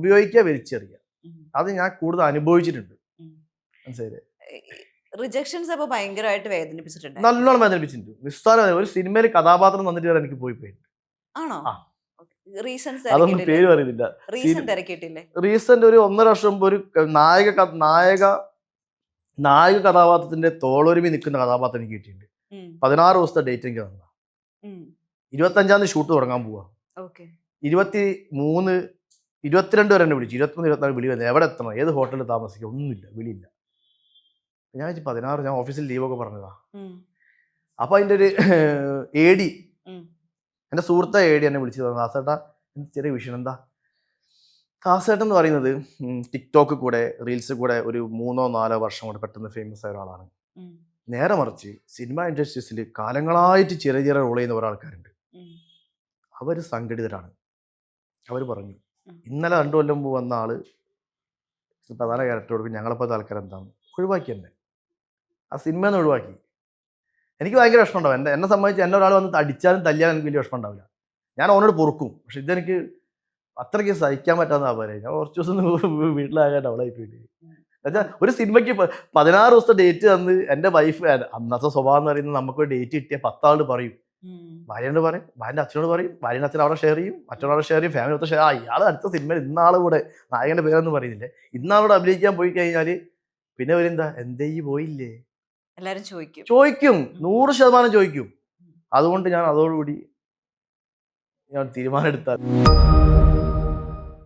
ഉപയോഗിക്കുക, വലിച്ചെറിയുക. അത് ഞാൻ കൂടുതൽ അനുഭവിച്ചിട്ടുണ്ട്. മനസ്സിലായില്ലേ? റിജക്ഷൻസ് അപ്പൊ ഭയങ്കരമായിട്ട് വേദനിപ്പിച്ചിട്ടുണ്ട്. നല്ലോണം വേദനിപ്പിച്ചിട്ടുണ്ട്. നിസ്സാര ഒരു സിനിമയിൽ കഥാപാത്രം തന്നിട്ട് വരെ എനിക്ക് പോയി. ആണോ? റീസൺസ് അതൊന്നും പേര് പറയുന്നില്ല. റീസെന്റ് ഒരു 1.5 വർഷം മുമ്പ് ഒരു നായക കഥാപാത്രത്തിന്റെ തോളൊരുമി നിൽക്കുന്ന കഥാപാത്രം എനിക്ക് കിട്ടിയിട്ടുണ്ട്. 16 ദിവസത്തെ ഡേറ്റ് എനിക്ക് തന്നതാ. 25-ാം തീയതി ഷൂട്ട് തുടങ്ങാൻ പോവാ. 23, 22 വരെ എന്നെ വിളിച്ചു. 23, 24 വിളി വന്നത്. എവിടെ എത്തണം, ഏത് ഹോട്ടലിൽ താമസിക്കുക, ഒന്നുമില്ല, വിളിയില്ല. ഞാൻ 16 ഞാൻ ഓഫീസിൽ ലീവൊക്കെ പറഞ്ഞതാ. അപ്പൊ അതിന്റെ ഒരു AD, എൻ്റെ സുഹൃത്തെ AD എന്നെ വിളിച്ചു പറഞ്ഞു, ദാസേട്ടാ ചെറിയ വിഷയം എന്താ? ദാസേട്ടൻ എന്ന് പറയുന്നത് ടിക്ടോക്ക് കൂടെ റീൽസ് കൂടെ ഒരു 3-4 വർഷം കൊണ്ട് പെട്ടെന്ന് ഫേമസ് ആയ ഒരാളാണ്. നേരെ മറിച്ച് സിനിമ ഇൻഡസ്ട്രീസിൽ കാലങ്ങളായിട്ട് ചെറിയ റോൾ ചെയ്യുന്ന ഒരാൾക്കാരുണ്ട്. അവർ സംഘടിതരാണ്. അവർ പറഞ്ഞു, ഇന്നലെ 2 കൊല്ലം മുമ്പ് വന്ന ആള് പ്രധാന ക്യാരക്ടർ കൊടുക്കും, ഞങ്ങളപ്പോൾ ആൾക്കാർ എന്താണ് ഒഴിവാക്കി, എന്നെ ആ സിനിമയിൽ നിന്ന് ഒഴിവാക്കി. എനിക്ക് ഭയങ്കര വിഷമം ഉണ്ടാവും. എന്നെ സംബന്ധിച്ച് എന്നെ ഒരാൾ വന്ന് അടിച്ചാലും തല്ലിയാലും എനിക്ക് വലിയ വിഷമം ഉണ്ടാവില്ല. ഞാൻ അവനോട് പൊറുക്കും. പക്ഷെ ഇതെനിക്ക് അത്രയ്ക്ക് സഹിക്കാൻ പറ്റാത്ത ആൾക്കാരെ ഞാൻ കുറച്ച് ദിവസം വീട്ടിലാകാൻ ഡെവലപ്പ് പോയിട്ട് എന്നുവെച്ചാൽ ഒരു സിനിമയ്ക്ക് 16 ദിവസത്തെ ഡേറ്റ് തന്ന് എൻ്റെ വൈഫ്, അന്നത്തെ സ്വഭാവം എന്ന് പറയുന്നത് നമുക്കൊരു ഡേറ്റ് കിട്ടിയ 10 ആളോട് പറയും. ഭാര്യയോട് പറയും, ഭാര്യൻ്റെ അച്ഛനോട് പറയും, ഭാര്യൻ്റെ അച്ഛൻ അവിടെ ഷെയർ ചെയ്യും, മറ്റൊരാളെ ഷെയർ ചെയ്യും, ഫാമിലി മൊത്തം ഷെയർ. ഇയാൾ അടുത്ത സിനിമയിൽ ഇന്നാളും കൂടെ നായകൻ്റെ പേരൊന്നും പറയുന്നില്ലേ, ഇന്നാളോട് അഭിനയിക്കാൻ പോയി കഴിഞ്ഞാൽ പിന്നെ അവരെന്താ എന്തേ പോയില്ലേ എല്ലാരും ചോദിക്കും, 100% ചോദിക്കും. അതുകൊണ്ട് ഞാൻ അതോടുകൂടി ഞാൻ തീരുമാനം എടുത്താൽ